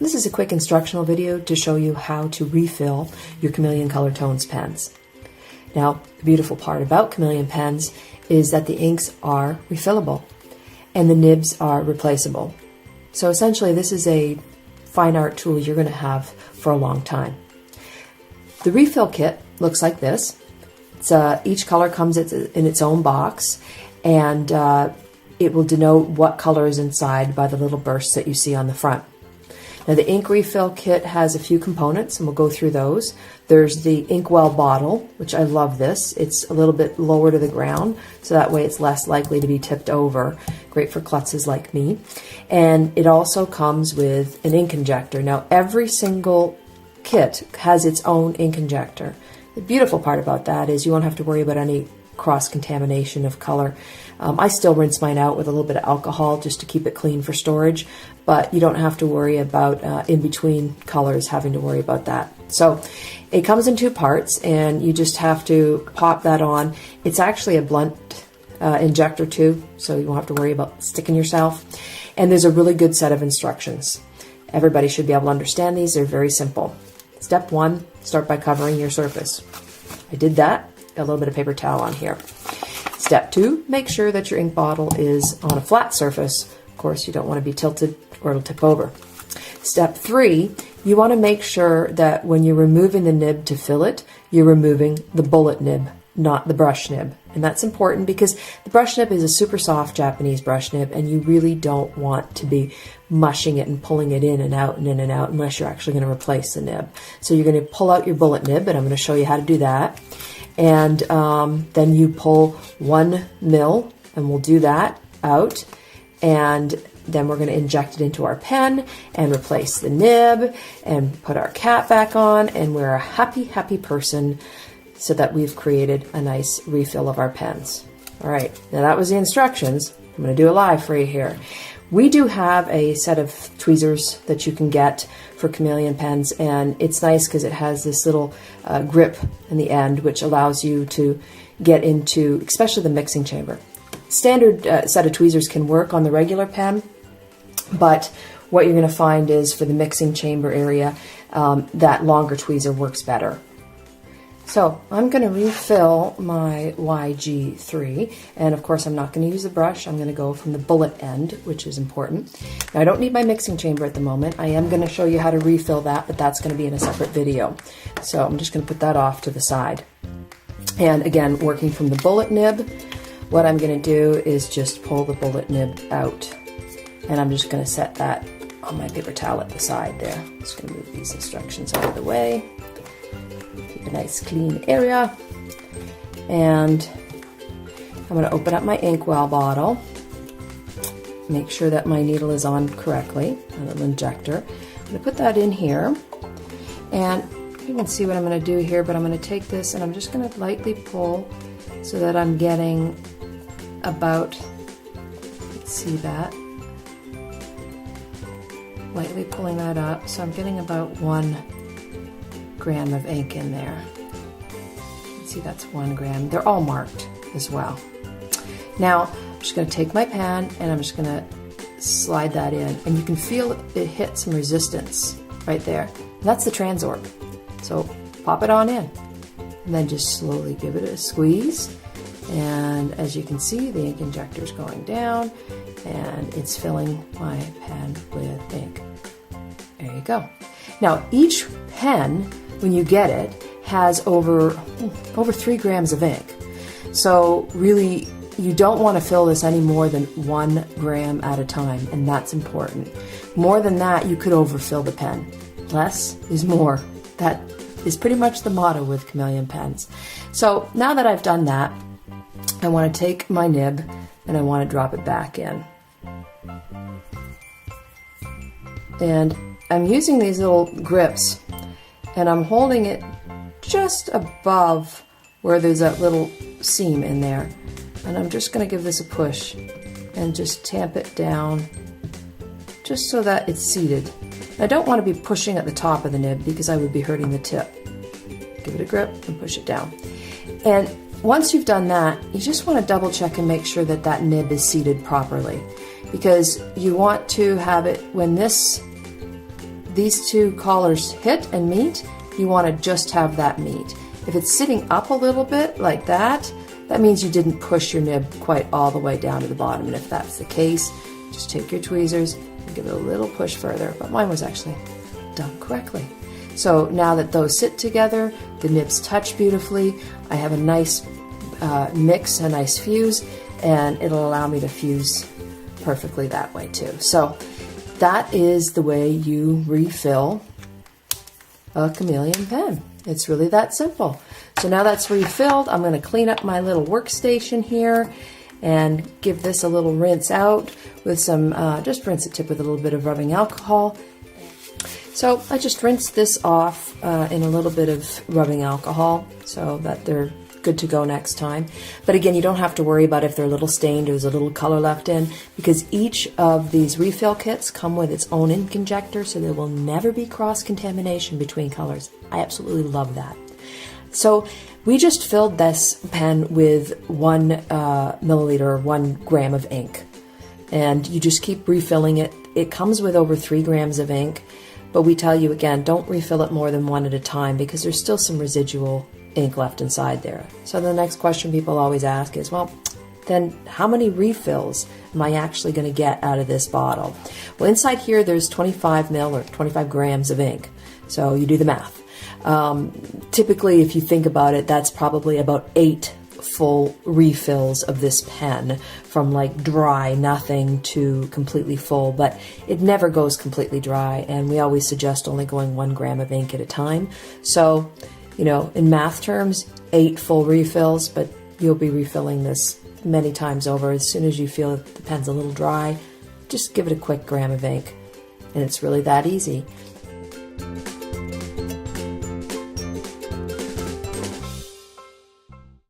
This is a quick instructional video to show you how to refill your Chameleon Color Tones pens. Now, the beautiful part about Chameleon pens is that the inks are refillable and the nibs are replaceable. So essentially, this is a fine art tool you're going to have for a long time. The refill kit looks like this. Each color comes in its own box, and it will denote what color is inside by the little bursts that you see on the front. Now, the ink refill kit has a few components, and we'll go through those. There's the inkwell bottle, which I love this. It's a little bit lower to the ground, so that way it's less likely to be tipped over. Great for klutzes like me. And it also comes with an ink injector. Now, every single kit has its own ink injector. The beautiful part about that is you won't have to worry about any cross-contamination of color. I still rinse mine out with a little bit of alcohol just to keep it clean for storage, but you don't have to worry about in between colors having to worry about that. So it comes in two parts, and you just have to pop that on. It's actually a blunt injector too, so you won't have to worry about sticking yourself. And there's a really good set of instructions. Everybody should be able to understand these. They're very simple. Step 1, start by covering your surface. I did that. Got a little bit of paper towel on here. Step 2, make sure that your ink bottle is on a flat surface. Of course, you don't want to be tilted or it'll tip over. Step 3, you want to make sure that when you're removing the nib to fill it, you're removing the bullet nib, not the brush nib. And that's important because the brush nib is a super soft Japanese brush nib, and you really don't want to be mushing it and pulling it in and out and in and out unless you're actually going to replace the nib. So you're going to pull out your bullet nib, and I'm going to show you how to do that. And then you pull 1 mil, and we'll do that out. And then we're going to inject it into our pen and replace the nib and put our cap back on, and we're a happy, happy person, so that we've created a nice refill of our pens. All right, now that was the instructions. I'm going to do it live for you here. We do have a set of tweezers that you can get for Chameleon pens, and it's nice because it has this little grip in the end, which allows you to get into, especially the mixing chamber. Standard set of tweezers can work on the regular pen, but what you're going to find is for the mixing chamber area, that longer tweezer works better. So I'm going to refill my YG3, and of course I'm not going to use the brush. I'm going to go from the bullet end, which is important. Now, I don't need my mixing chamber at the moment. I am going to show you how to refill that, but that's going to be in a separate video. So I'm just going to put that off to the side. And again, working from the bullet nib, what I'm going to do is just pull the bullet nib out, and I'm just going to set that on my paper towel at the side there. I'm just going to move these instructions out of the way. Keep a nice clean area, and I'm going to open up my inkwell bottle, make sure that my needle is on correctly, a little injector. I'm going to put that in here, and you can see what I'm going to do here, but I'm going to take this and I'm just going to lightly pull so that I'm getting about, let's see that, lightly pulling that up, so I'm getting about 1 gram of ink in there. You can see that's 1 gram. They're all marked as well. Now I'm just going to take my pen and I'm just going to slide that in, and you can feel it hit some resistance right there. And that's the Transorb. So pop it on in, and then just slowly give it a squeeze. And as you can see, the ink injector is going down, and it's filling my pen with ink. There you go. Now each pen, when you get it, has over 3 grams of ink. So really, you don't want to fill this any more than 1 gram at a time, and that's important. More than that, you could overfill the pen. Less is more. That is pretty much the motto with Chameleon pens. So now that I've done that, I want to take my nib and I want to drop it back in. And I'm using these little grips, and I'm holding it just above where there's that little seam in there. And I'm just going to give this a push and just tamp it down just so that it's seated. I don't want to be pushing at the top of the nib because I would be hurting the tip. Give it a grip and push it down. And once you've done that, you just want to double check and make sure that that nib is seated properly, because you want to have it, when this these two collars hit and meet, you want to just have that meet. If it's sitting up a little bit like that, that means you didn't push your nib quite all the way down to the bottom. And if that's the case, just take your tweezers and give it a little push further. But mine was actually done correctly. So now that those sit together, the nibs touch beautifully, I have a nice mix, a nice fuse, and it'll allow me to fuse perfectly that way too. So that is the way you refill a chameleon pen. It's really that simple. So now that's refilled, I'm going to clean up my little workstation here and give this a little rinse out with some, just rinse the tip with a little bit of rubbing alcohol. So I just rinsed this off in a little bit of rubbing alcohol so that they're good to go next time. But again, you don't have to worry about if they're a little stained or there's a little color left in, because each of these refill kits come with its own ink injector, so there will never be cross-contamination between colors. I absolutely love that. So we just filled this pen with 1 milliliter, 1 gram of ink, and you just keep refilling it. It comes with over 3 grams of ink, but we tell you again, don't refill it more than 1 at a time because there's still some residual ink left inside there. So the next question people always ask is, well, then how many refills am I actually going to get out of this bottle? Well, inside here there's 25 mil or 25 grams of ink. So you do the math. Typically, if you think about it, that's probably about 8 full refills of this pen, from like dry, nothing, to completely full, but it never goes completely dry, and we always suggest only going 1 gram of ink at a time. So, you know, in math terms, 8 full refills, but you'll be refilling this many times over. As soon as you feel the pen's a little dry, just give it a quick gram of ink, and it's really that easy.